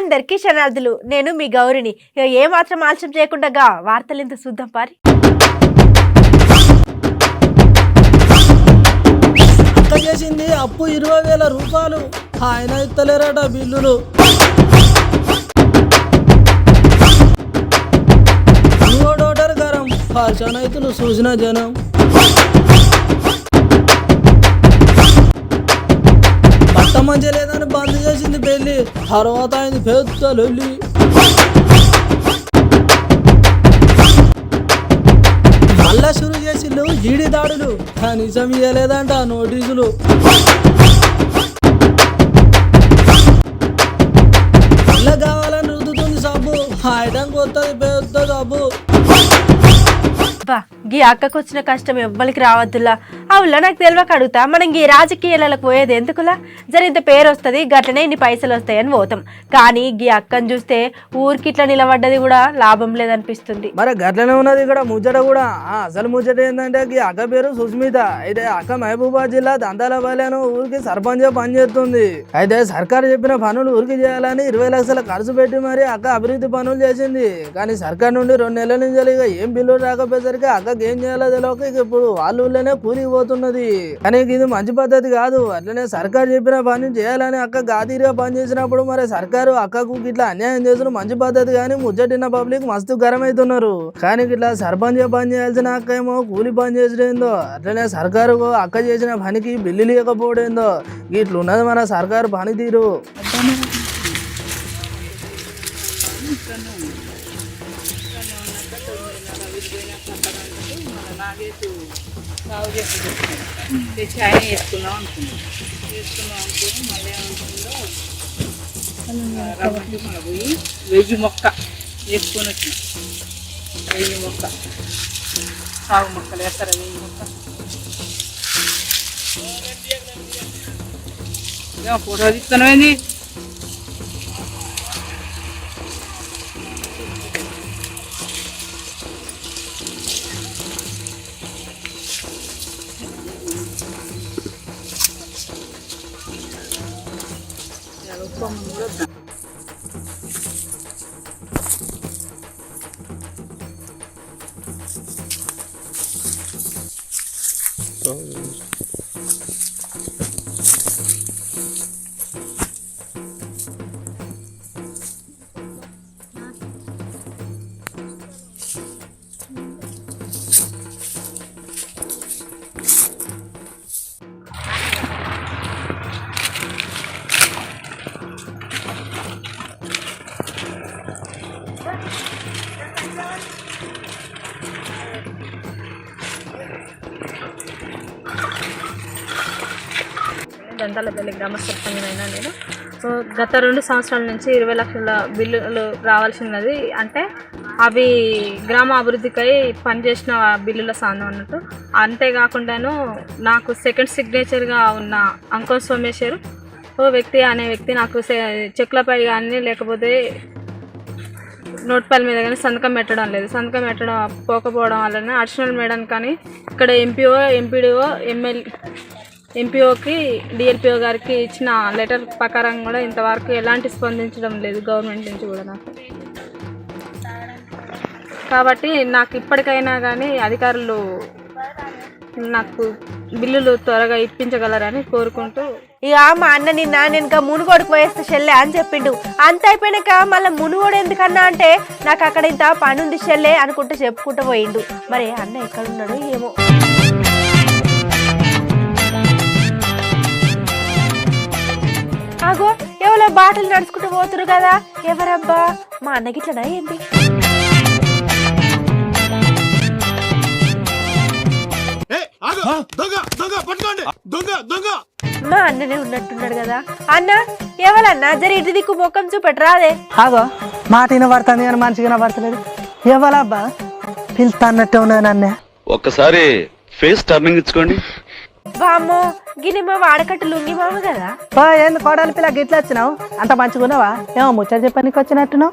అందరికీ శనార్థులు. నేను మీ గౌరిని. ఏ మాత్రం ఆలస్యం చేయకుండా వార్తలు ఇంత చూద్దాం పారి. చేసింది అప్పు 20,000 రూపాయలు, ఆయన ఇస్తలేరట బిల్లులు. ఓటర్ గరం రైతులు చూసిన జనం. పట్ట మంచి లేదని బంద్ చేసింది పెళ్లి, తర్వాత అయింది పెద్ద లొల్లి. మళ్ళా షురు చేసిండు ఈడి దాడులు, కనీసం ఇయ్యలేదంట నోటీసులు. మళ్ళా కావాలని రుద్దుతుంది సబ్బు, ఆయటంకి వస్తుంది పెద్ద సబ్బు. గీ అక్కకు వచ్చిన కష్టం ఎవ్వరికి రావద్దులా. అవులా నాకు తెలియక అడుగుతా, మనం గీ రాజకీయాలకు పోయేది ఎందుకులా? జరింత పేరు వస్తుంది, గట్లనే ఇన్ని పైసలు వస్తాయని పోతాం. కానీ గీ అక్కని చూస్తే ఊరికి ఇట్లా నిలబడ్డది కూడా లాభం లేదనిపిస్తుంది. మరి గట్లనే ఉన్నది ఇక్కడ ముచ్చట కూడా. అసలు ముచ్చట ఏంటంటే గీ అక్క పేరు సుస్మిత. అయితే అక్క మహబూబాబాద్ జిల్లా దంతాలపల్లి ఊరికి సర్పంచ్ పనిచేస్తుంది. అయితే సర్కారు చెప్పిన పనులు ఊరికి చేయాలని 20 లక్షలు ఖర్చు పెట్టి మరి అక్క అభివృద్ధి పనులు చేసింది. కానీ సర్కారు నుండి 2 నెలల నుంచి ఇక ఏం బిల్లులు రాకపోయేసరికి అక్కకి ఏం చేయాలో తెలియక ఇక ఇప్పుడు వాళ్ళ ఊళ్ళోనే కూలికి పోతున్నది. కానీ ఇది మంచి పద్ధతి కాదు. అట్లనే సర్కారు చెప్పిన పని చేయాలని అక్క గాదీరిగా పని చేసినప్పుడు మరి సర్కారు అక్కకు ఇట్లా అన్యాయం చేసుడు మంచి పద్ధతి. కానీ ముచ్చటిన్న పబ్లిక్ మస్తు గరం అవుతున్నారు. కానీ ఇట్లా సర్పంచ్ పని చేయాల్సిన అక్క ఏమో కూలి పని చేసేందో, అట్లనే సర్కారు అక్క చేసిన పనికి బిల్లులు ఇవ్వకపోవడేందో, ఇట్లున్నది మన సర్కారు పనితీరు. తెచ్చి ఆయన వేసుకుందాం అనుకున్నాం మళ్ళీ ఏమనుకుందో రమ్మంటే మన పోయి 1000 మొక్క వేసుకొని వచ్చినాం. 1000 మొక్క సాగు మొక్కలు వేస్తారా? 1000 మొక్క ఫోటో తీస్తున్నామేంది? దంతాలపల్లి గ్రామ సర్పంచ్నైనా నేను. గత 2 సంవత్సరాల నుంచి 20 లక్షల బిల్లులు రావాల్సినది. అంటే అవి గ్రామ అభివృద్ధికై పనిచేసిన బిల్లుల సాధనం అన్నట్టు. అంతేకాకుండాను నాకు సెకండ్ సిగ్నేచర్గా ఉన్న అంకో సోమేశ్వర్ అనే వ్యక్తి నాకు చెక్లపై కానీ లేకపోతే నోట్పాల మీద కానీ సంతకం పెట్టడం లేదు. సంతకం పెట్టడం పోకపోవడం వలన అడిషనల్ మేడం కానీ ఇక్కడ ఎంపీఓ, ఎంపీడీఓ, ఎంపీఓకి, డిఎల్పిఓ గారికి ఇచ్చిన లెటర్ ప్రకారం కూడా ఇంతవరకు ఎలాంటి స్పందించడం లేదు గవర్నమెంట్ నుంచి కూడా నాకు. కాబట్టి నాకు ఇప్పటికైనా కానీ అధికారులు నాకు బిల్లులు త్వరగా ఇప్పించగలరని కోరుకుంటూ. ఇక మా అన్న నిన్న నేను మునుగోడుకు పోయేస్తే చెల్లె అని చెప్పిండు. అంత అయిపోయినాక మళ్ళీ మునుగోడు ఎందుకన్నా అంటే నాకు అక్కడ ఇంత పని ఉంది చెల్లె అనుకుంటూ చెప్పుకుంటూ పోయిండు. మరి అన్న ఎక్కడున్నాడు ఏమో. ఆగో ఎవరో బాటలు నడుచుకుంటూ పోతురు కదా, ఎవరబ్బా? మా అన్నకి ఇట్లా ఏంది? మా అన్ననే ఉన్నట్టున్నాడు కదా. అన్న ఎవరన్నా జరి ఇటు దిక్కు ముఖం చూపెట్టరాదే. ఆగో మాట వినబడుతుంది కానీ మంచిగా వినబడతలేదు. ఎవరబ్బా పిలుస్తా అన్నట్టే ఉన్నది నన్నే. ఒక్కసారి ఫేస్ టర్నింగ్ ఇచ్చుకోండి. బామ్మో గిని మా వాడకట్టు లుంగి మామ కదా. ఏంది కోడలి పిల్ల గిట్లా వచ్చినావు? అంత మంచిగా ఉన్నావా? ఏమో ముచ్చట చెప్పడానికి వచ్చినట్టున్నావు.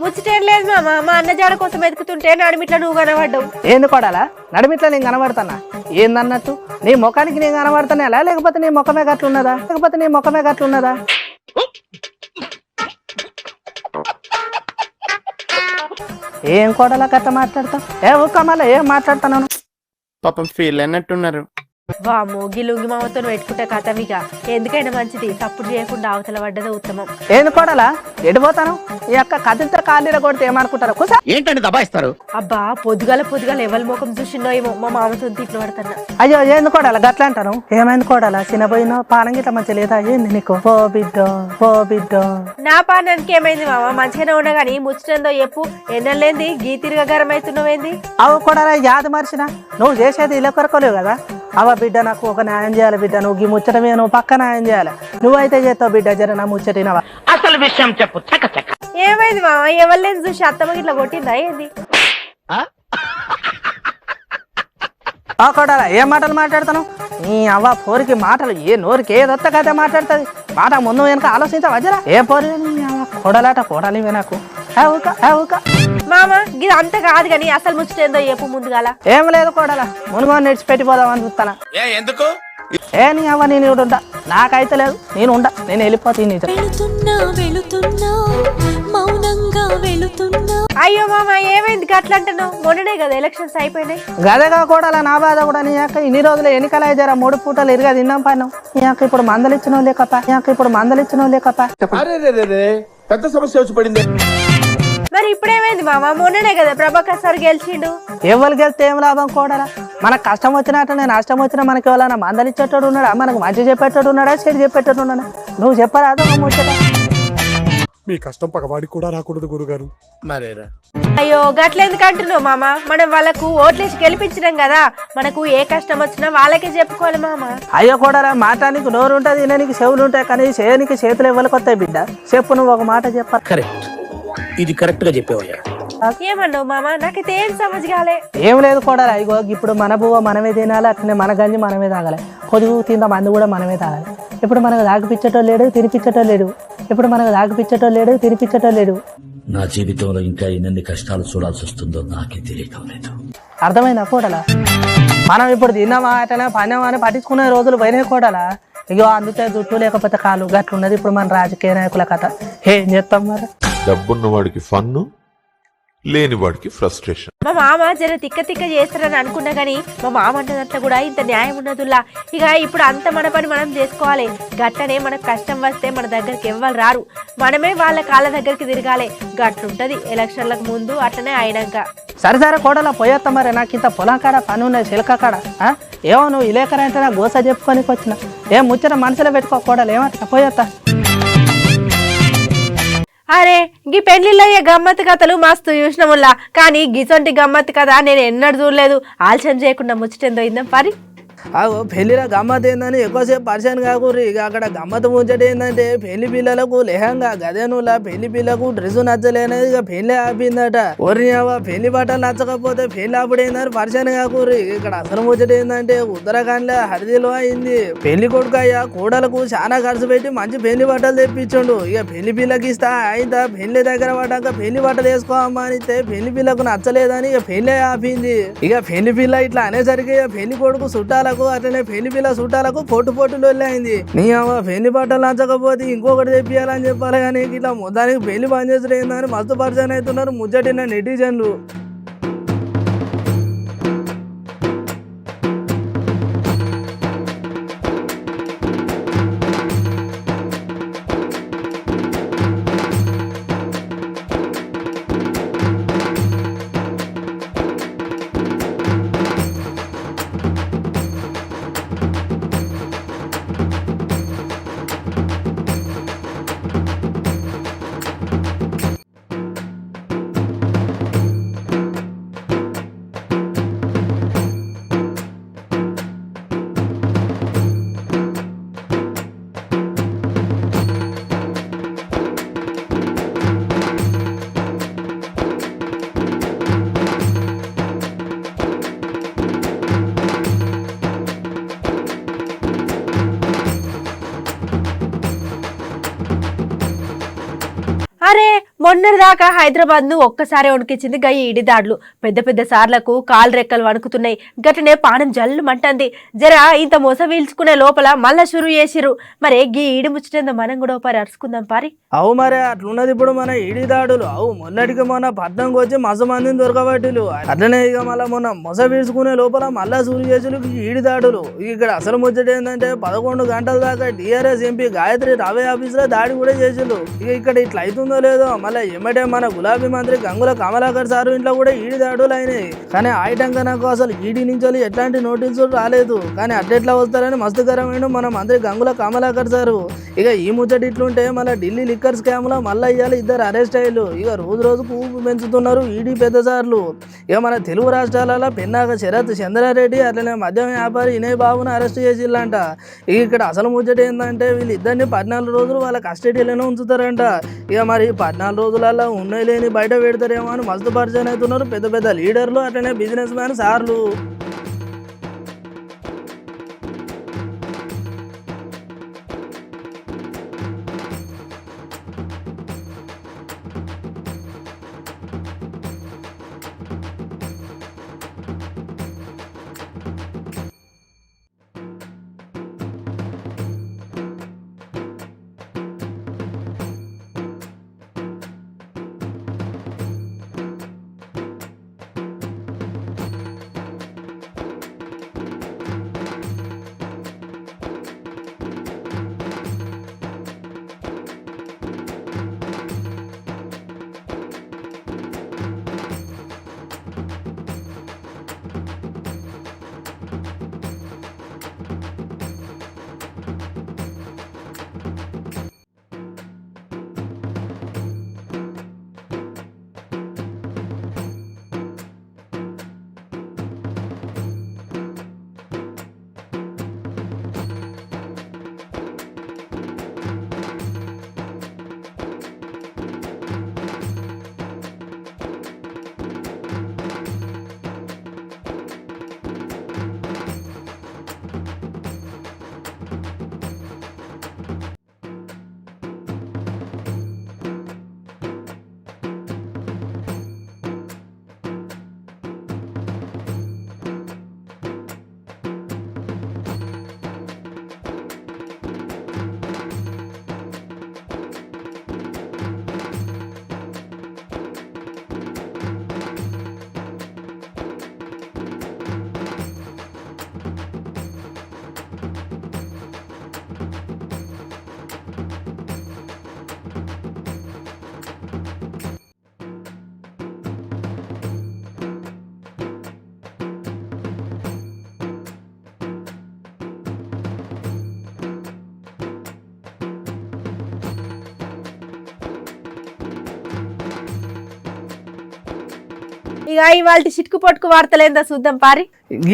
ముచ్చటేం లేదు మామ, మా అన్న జాడ కోసం ఎదుకుతుంటే నడిమిట్లా నువ్వు కనబడ్డావు. ఏంది కోడాలా నడిమిట్లా నేను కనబడతానా? ఏందన్నట్టు నీ ముఖానికి నేను కనబడతానే లేకపోతే నీ ముఖమే గట్లున్నదా? ఏం కోడలా గట్ట మాట్లాడతావు? ఏ ఊక మళ్ళీ ఏం మాట్లాడుతున్నాను? పాపం ఫీల్ అయినట్టున్నారు. వామ్మో గి లుంగి మామతో పెట్టుకుంటే కథవిగా ఎందుకైనా మంచిది సప్పుడు చేయకుండా అవతల పడ్డదే ఉత్తమం. ఏంది కోడలా ఎడిపోతాను? ఈ యొక్క కథలతో కాళ్ళీర కొడితే ఏమనుకుంటారు? కుసా ఏంటండి దబాయిస్తారు? అబ్బా పొద్దుగాల ఎవరి ముఖం చూసిండో ఏమో మా మామతో తిట్లు పడుతున్నా. అయ్యో ఏంది కోడలా గట్లా అంటాను? ఏమైంది కోడలా చిన్నపోయినా పానం గిట్ల మంచి లేదా ఏంది నీకు? ఓ బిడ్డ నా పానానికి ఏమైంది మామ మంచిగానే ఉన్నా గానీ ముచ్చటందో చెప్పు. ఎన్నెళ్ళేంది గీ తిరిగా గరం అవుతున్నావేంది? అవు కోడలా యాద మర్చినా నువ్వు చేసేది ఇలా కొరకోలేవు కదా. అవ బిడ్డ నాకు ఒక న్యాయం చేయాలి బిడ్డ, నువ్వు ఈ ముచ్చటమే నువ్వు పక్క న్యాయం చేయాలి. నువ్వైతే చేస్తావు బిడ్డ, జర నా ముచ్చటినవా? అసలు విషయం చెప్పు. ఏమైంది మామ ఎవరిని చూసి అత్తమ్మ ఇట్లా కొట్టిందా ఏంది? కోడలా ఏం మాటలు మాట్లాడతాను? నీ అవ్వ పోరికి మాటలు ఏ నోరికి ఏదొత్త కదే మాట్లాడుతుంది. మాట ముందు వెనక ఆలోచించవా జరా? ఏ పోరు కోడలాట కోడలివే నాకు. మామ ఇది అంత కాదు కానీ అసలు ముచ్చటేందో చెప్పు ముందుగాల. ఏం లేదు కోడలా మునుగోని నిడిచిపెట్టిపోదాం అని చూస్తానా. ఎందుకు? ఏ నీ అవ్వ నేను ఇక్కడ ఉంటా, నాకైతే లేదు, నేను వెళ్ళిపోతా. అయ్యో మామ ఏమైంది గట్ల అంటున్నావు? మొన్ననే కదా ఎలక్షన్స్ అయిపోయినాయి. గదగా కోడలా నా బాధ కూడా. నీ యొక్క ఇన్ని రోజులు ఎన్నికలు జరా 3 పూటలు ఇరుగా తిన్నాం పన్ను. నీ యొక్క ఇప్పుడు మందలిచ్చిన లేకపా. పెద్ద సమస్య వచ్చి పడింది. మరి ఇప్పుడేమైంది మామ? మొన్ననే కదా ప్రభాకర్ సార్ గెలిచిండు. ఎవరు గెలిస్తే ఏం లాభం కోడలా? మనకు కష్టం వచ్చినట్టు నేను నష్టం వచ్చినా మనకి ఎవరైనా మందలిచ్చేటోడు ఉన్నాడా? మనకు మంచి చెప్పేటోడు ఉన్నాడా? చెడు చెప్పేటోడు ఉన్నాడా? నువ్వు చెప్పరాదు ముచ్చట. మీ కష్టం పగవాడికి కూడా రాకూడదు గురుగారు. మరేరా అయ్యో గట్లెందుకు అంటున్నావు మామ? మనం వాళ్ళకు ఓట్లేసి గెలిపించినాం కదా, మనకు ఏ కష్టం వచ్చినా వాళ్ళకే చెప్పుకోవాలి మామ. అయ్యో కోడలా మాటానికి నోరు ఉంటుంది, నీకు చెవులు ఉంటాయి, కానీ చేయనికి చేతులు ఎవరికి వస్తాయి బిడ్డ? చెప్పు, నువ్వు ఒక మాట చెప్పాలి. కరెక్ట్, ఇది కరెక్ట్ గా చెప్పేవయ్యా. ఏమన్నావు మామ? నాకైతే ఏం సమజ్ కాలే. ఏం లేదు కోడలా, ఇగో ఇప్పుడు మన బువ్వ మనమే తినాలి, అట్లనే మన గంజి మనమే తాగాలి, పొదుగు తింద మందు కూడా మనమే తాగాలి. ఇప్పుడు మనకు తాగిపించటో లేడు, తినిపించటో లేడు. నా జీవితంలో ఇంకా ఎన్ని కష్టాలు చూడాల్సి వస్తుందో నాకే తెలియటం లేదు. అర్థమైందా కోడలా? మనం ఇప్పుడు తిన్నామా అట్లనే పన్నామా అని పట్టించుకునే రోజులు పోయినాయి కోడలా. ఇగో అందుకే జుట్టు లేకపోతే కాలు గట్లున్నది ఇప్పుడు మన రాజకీయ నాయకుల కథ. ఏం చేస్తాం మరి? డబ్బున్న వాడికి ఫన్ను, లేని వాడికి ఫ్రస్ట్రేషన్. మా మామ జర తిక్క చేస్తారని అనుకున్నా గానీ మా మామ అంటున్నట్లు కూడా ఇంత న్యాయం ఉన్నదుల్లా. ఇక ఇప్పుడు అంత మన పని మనం చేసుకోవాలి. గట్లనే మనకు కష్టం వస్తే మన దగ్గరికి ఎవ్వరు రారు, మనమే వాళ్ళ కాళ్ళ దగ్గరికి తిరగాలి. గట్లుంటది ఎలక్షన్లకు ముందు, అట్లనే అయినాక. సరే కోడలా పోయేస్తా మరి. నాకు ఇంత పొలం కాడ పని ఉన్నది, చిలక కాడ. ఏమో నువ్వు ఇలేకరంటే నా గోస చెప్పుకోనికి వచ్చిన. ఏం ముచ్చట మనసులో పెట్టుకో కోడలు, ఏమంటా పోయేస్తా. అరే గీ పెళ్లిళ్ళయ్యే గమ్మత్తు కథలు మస్తు చూసినముల్లా, కానీ గిసొంటి గమ్మత్తు కథ నేను ఎన్నడూ చూడలేదు. ఆలోచన చేయకుండా ముచ్చటేందో ఇందాం పరి. పెళ్లిలో గమ్మత్ ఏందని ఎక్కువసేపు పరిచయం కాకూర్రి. ఇక అక్కడ గమ్మత్ ముచ్చట ఏంటంటే పెళ్లి పిల్లలకు లెహంగా గదేనులా పెళ్లి పిల్లకు డ్రెస్ నచ్చలేనేది ఇక పెళ్లి ఆపిందట. ఒరియావా పెళ్లి బట్టలు నచ్చకపోతే పెళ్లి ఆపుడైందని పరిచయం కాకూర్రి. ఇక్కడ అసలు ముచ్చట ఏంటంటే ఉత్తరాఖండ్ లో హరిదిలో అయింది. పెళ్లి కొడుకు అయ్యా కోడలకు చాలా ఖర్చు పెట్టి మంచి పెళ్లి బట్టలు తెప్పించుండు. ఇక పెళ్లి పిల్లకి ఇస్తా అయితా పెళ్లి దగ్గర పడ్డాక పెళ్లి బట్టలు వేసుకోమా అనిస్తే పెళ్లి పిల్లకు నచ్చలేదని ఇక పెళ్లి ఆపింది. ఇక పెళ్లి పిల్ల ఇట్లా అనేసరికి పెళ్లి కొడుకు చుట్టాలకు అట్లనే పెళ్లి పిల్ల చుట్టాలకు పొట్టులు వెళ్ళింది. నీ అమ్మ పెళ్లి బట్టలు నచ్చకపోతే ఇంకొకటి తెప్పియాలని చెప్పాలి, కానీ ఇట్లా మొత్తానికి పెళ్లి పని చేసుడు ఏందని మస్తు పరిచయం అవుతున్నారు ముచ్చటిన నెటిజన్లు. మొన్నటిదాకా హైదరాబాద్ ను ఒక్కసారి వణికించింది గై ఈడి దాడులు. పెద్ద పెద్ద సార్లకు కాలు రెక్కలు వణుకుతున్నాయి. గట్లనే పానం జల్లు మంటంది. జర ఇంత మొస వీల్చుకునే లోపల మళ్ళా షురు చేసిరు. మరే గీ ఈడి ముచ్చటందో మనం కూడా ఒకసారి అరుచుకుందాం పారి. అవు మరే అట్లున్నది ఇప్పుడు మన ఈడి దాడులు. అవు మొన్నటికి మొన్న పట్నంకి వచ్చి మస మందిని దొరకబట్టిలు. అట్లనే ఇక మళ్ళీ మొన్న మొస వీల్చుకునే లోపల మళ్ళా షురు చేసులు ఈడి దాడులు. ఇక్కడ అసలు ముచ్చట ఏంటంటే 11 గంటల దాకా టీఆర్ఎస్ ఎంపీ గాయత్రి రావే ఆఫీస్ లో దాడి కూడా చేసిళ్ళు. ఇక ఇక్కడ ఇట్లా అవుతుందో లేదో మళ్ళీ ఏమంటే మన గులాబీ మంత్రి గంగుల కమలాకర్ సారు ఇంట్లో కూడా ఈడి దాడులు అయినాయి. కానీ ఆయిటంగా నాకు అసలు ఈడీ నుంచి ఎట్లాంటి నోటీసులు రాలేదు. కానీ అట్లెట్లా వస్తారని మస్తుకరమైన మన మంత్రి గంగుల కమలాకర్ సారు. ఇక ఈ ముచ్చట ఇట్లుంటే మళ్ళీ ఢిల్లీ లిక్కర్ స్కామ్ లో మళ్ళీ ఇవాళ 2 అరెస్ట్ అయ్యారు. ఇక రోజు రోజుకు ఊపు పెంచుతున్నారు ఈడీ పెద్ద సార్లు. ఇక మన తెలుగు రాష్ట్రాలలో పెన్నాక శరత్ చంద్రారెడ్డి అట్లనే మద్యం వ్యాపారి ఇనే బాబును అరెస్ట్ చేసిల్లంట. ఇక ఇక్కడ అసలు ముచ్చట ఏంటంటే వీళ్ళిద్దరిని 14 రోజులు వాళ్ళ కస్టడీలోనే ఉంచుతారంట. ఇక మరి 14 రోజులలో ఉన్నాయి లేని బయట పెడతారేమో అని మస్తు పరిచయం అవుతున్నారు పెద్ద పెద్ద లీడర్లు అట్లనే బిజినెస్ మ్యాన్ సార్లు. ఇక ఇవాళ చిటుకు పట్టుకు వార్తలేందా చూద్దాం పారి.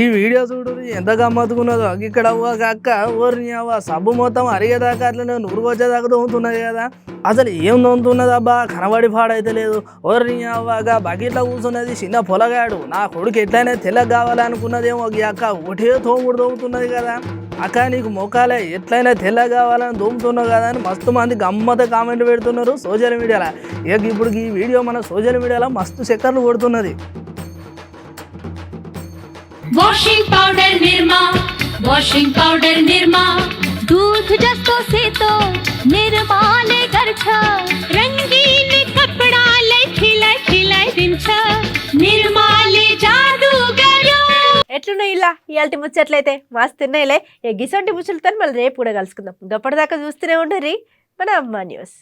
ఈ వీడియో చూడు ఎంత గమ్మత్తుకున్నదో. ఇక్కడ ఒక అక్క ఓర్ని సబ్బు మొత్తం అరిగేదాకా అట్లనే నూరుకు వచ్చేదాకా తోముతున్నది కదా. అసలు ఏం తోముతున్నది అబ్బా, కనబడి పాడైతే లేదు. ఓర్ని అవ్వగా బకెట్లో కూర్చున్నది చిన్న పొలగాడు. నా కొడుకు ఎట్లయినా తెల్లగా కావాలనుకున్నదేమో ఈ అక్క ఒకటే తోముడు తోముతున్నది కదా. అక్క నీకు మొక్కాలే ఎట్లయినా తెల్లగా కావాలని తోముతున్నావు కదా అని మస్తు మంది గమ్మత కామెంట్లు పెడుతున్నారు సోషల్ మీడియాలో. ఇక ఇప్పుడు ఈ వీడియో మన సోషల్ మీడియాలో మస్తు చక్కర్లు కొడుతున్నది. वॉशिंग पाउडर निर्मा दूध जस्तो से तो निर्मा ले घर छ रंगीन कपड़ा ले खिलाई खिलाई दिन छ निर्मा ले जादू गयो. ఎట్లున్నాయి ఇలా ఇయాల్టి ముచ్చట్లయితే మస్తున్నాయిలే. గిసొంటి ముచ్చలతో మళ్ళీ రేపు కూడా కలుసుకుందాం. గప్పటిదాకా చూస్తూనే ఉండరు మన అమ్మ న్యూస్.